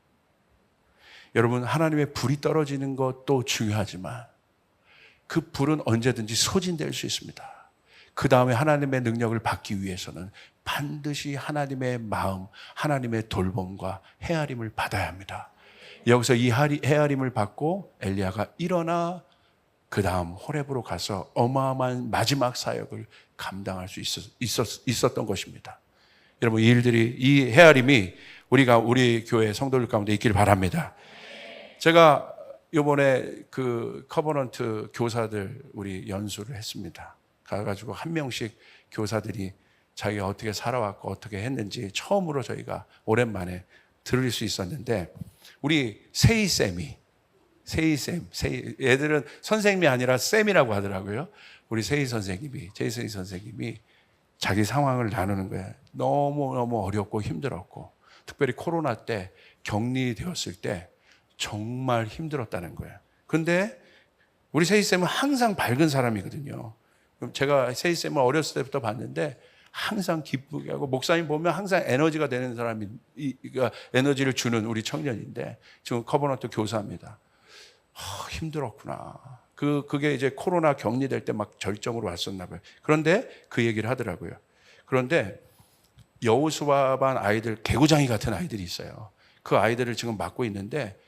여러분 하나님의 불이 떨어지는 것도 중요하지만 그 불은 언제든지 소진될 수 있습니다. 그 다음에 하나님의 능력을 받기 위해서는 반드시 하나님의 마음, 하나님의 돌봄과 헤아림을 받아야 합니다. 여기서 이 헤아림을 받고 엘리야가 일어나 그 다음 호렙으로 가서 어마어마한 마지막 사역을 감당할 수 있었던 것입니다. 여러분, 이 일들이, 이 헤아림이 우리 교회 성도들 가운데 있길 바랍니다. 제가 이번에 그 커버넌트 교사들 우리 연수를 했습니다. 가가지고 한 명씩 교사들이 자기가 어떻게 살아왔고 어떻게 했는지 처음으로 저희가 오랜만에 들을 수 있었는데, 우리 세희쌤이, 애들은 선생님이 아니라 쌤이라고 하더라고요. 우리 제이세희 선생님이 자기 상황을 나누는 거예요. 너무너무 어렵고 힘들었고, 특별히 코로나 때 격리되었을 때 정말 힘들었다는 거예요. 그런데 우리 세희쌤은 항상 밝은 사람이거든요. 제가 세희쌤을 어렸을 때부터 봤는데 항상 기쁘게 하고, 목사님 보면 항상 에너지가 되는 사람이, 에너지를 주는 우리 청년인데 지금 커버넌트 교사입니다. 힘들었구나. 그게 이제 코로나 격리될 때 막 절정으로 왔었나 봐요. 그런데 그 얘기를 하더라고요. 그런데 여호수아 반 아이들, 개구장이 같은 아이들이 있어요. 그 아이들을 지금 맡고 있는데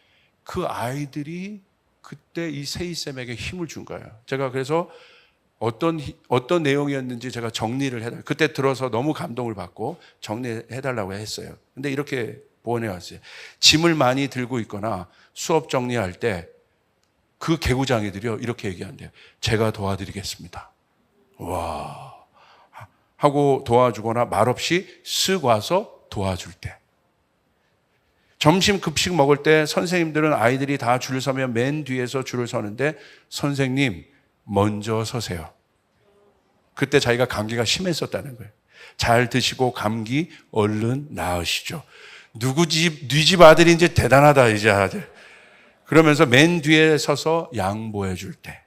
그 아이들이 그때 이 세희쌤에게 힘을 준 거예요. 제가 그래서 어떤 내용이었는지 제가 정리를 해달라고, 그때 들어서 너무 감동을 받고 정리해달라고 했어요. 근데 이렇게 보내왔어요. 짐을 많이 들고 있거나 수업 정리할 때 그 개구장이들이요, 이렇게 얘기한대요. 제가 도와드리겠습니다. 와. 하고 도와주거나 말없이 쓱 와서 도와줄 때. 점심 급식 먹을 때 선생님들은 아이들이 다 줄 서면 맨 뒤에서 줄을 서는데, 선생님 먼저 서세요. 그때 자기가 감기가 심했었다는 거예요. 잘 드시고 감기 얼른 나으시죠. 네 집 아들인지 대단하다, 이제 아들. 그러면서 맨 뒤에 서서 양보해 줄 때,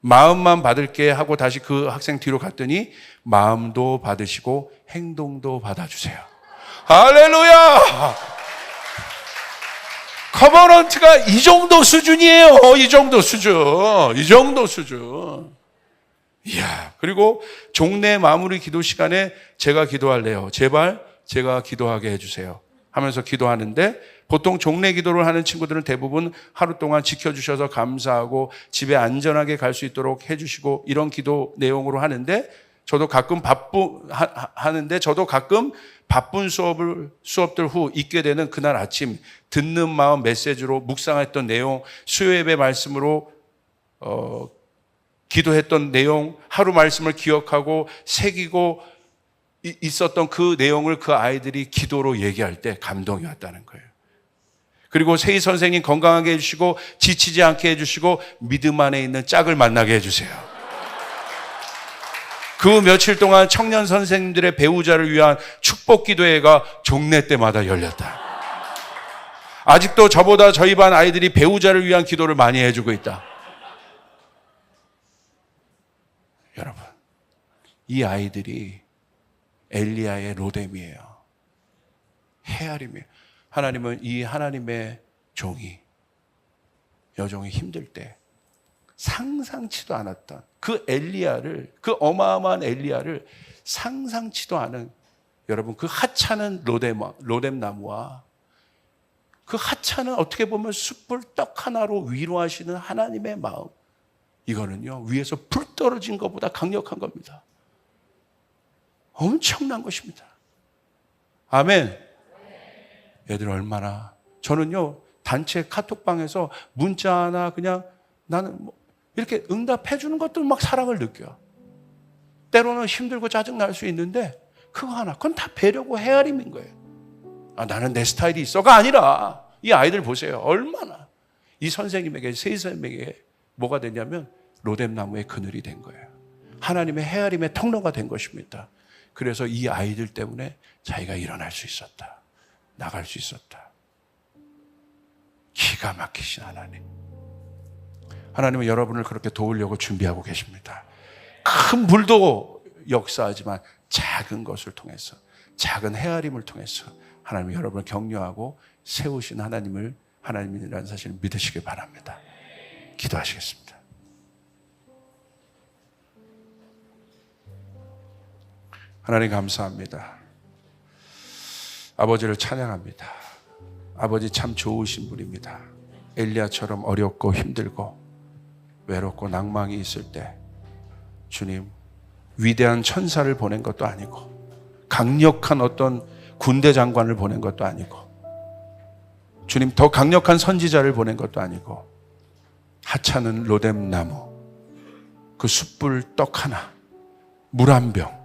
마음만 받을게 하고 다시 그 학생 뒤로 갔더니 마음도 받으시고 행동도 받아주세요. 할렐루야! 커버넌트가 이 정도 수준이에요. 이 정도 수준. 이야, 그리고 종례 마무리 기도 시간에 제가 기도할래요. 제발 제가 기도하게 해주세요 하면서 기도하는데, 보통 종례 기도를 하는 친구들은 대부분 하루 동안 지켜주셔서 감사하고 집에 안전하게 갈 수 있도록 해주시고 이런 기도 내용으로 하는데, 저도 가끔 바쁜 수업들 후 있게 되는 그날 아침, 듣는 마음 메시지로 묵상했던 내용, 수요예배 말씀으로 기도했던 내용, 하루 말씀을 기억하고 새기고 있었던 그 내용을 그 아이들이 기도로 얘기할 때 감동이 왔다는 거예요. 그리고 세희 선생님 건강하게 해주시고 지치지 않게 해주시고 믿음 안에 있는 짝을 만나게 해주세요. 그 며칠 동안 청년 선생님들의 배우자를 위한 축복 기도회가 종례 때마다 열렸다. 아직도 저보다 저희 반 아이들이 배우자를 위한 기도를 많이 해주고 있다. 여러분, 이 아이들이 엘리야의 로뎀이에요. 헤아림이에요. 하나님은 이 하나님의 여종이 힘들 때 상상치도 않았던 그 엘리야를, 그 어마어마한 엘리야를 상상치도 않은, 여러분, 그 하찮은 로뎀 나무와 그 하찮은, 어떻게 보면 숯불 떡 하나로 위로하시는 하나님의 마음, 이거는요 위에서 불 떨어진 것보다 강력한 겁니다. 엄청난 것입니다. 아멘. 애들 얼마나, 저는요 단체 카톡방에서 문자 하나 그냥 나는 이렇게 응답해 주는 것도 막 사랑을 느껴요. 때로는 힘들고 짜증 날 수 있는데 그거 하나, 그건 다 배려고 헤아림인 거예요. 나는 내 스타일이 있어가 아니라, 이 아이들 보세요. 얼마나 이 선생님에게, 세희 선생님에게 뭐가 됐냐면 로뎀나무의 그늘이 된 거예요. 하나님의 헤아림의 통로가 된 것입니다. 그래서 이 아이들 때문에 자기가 일어날 수 있었다. 나갈 수 있었다. 기가 막히신 하나님. 하나님은 여러분을 그렇게 도우려고 준비하고 계십니다. 큰 물도 역사하지만 작은 것을 통해서, 작은 헤아림을 통해서 하나님이 여러분을 격려하고 세우신 하나님이라는 사실을 믿으시길 바랍니다. 기도하시겠습니다. 하나님 감사합니다. 아버지를 찬양합니다. 아버지 참 좋으신 분입니다. 엘리야처럼 어렵고 힘들고 외롭고 낭망이 있을 때 주님 위대한 천사를 보낸 것도 아니고 강력한 어떤 군대 장관을 보낸 것도 아니고 주님 더 강력한 선지자를 보낸 것도 아니고 하찮은 로뎀나무 그 숯불 떡 하나 물 한 병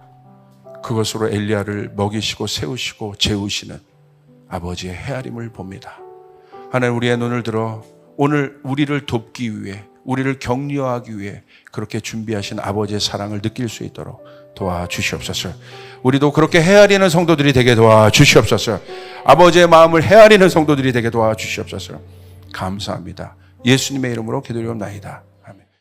그것으로 엘리야를 먹이시고 세우시고 재우시는 아버지의 헤아림을 봅니다. 하나님 우리의 눈을 들어 오늘 우리를 돕기 위해 우리를 격려하기 위해 그렇게 준비하신 아버지의 사랑을 느낄 수 있도록 도와주시옵소서. 우리도 그렇게 헤아리는 성도들이 되게 도와주시옵소서. 아버지의 마음을 헤아리는 성도들이 되게 도와주시옵소서. 감사합니다. 예수님의 이름으로 기도드리옵나이다.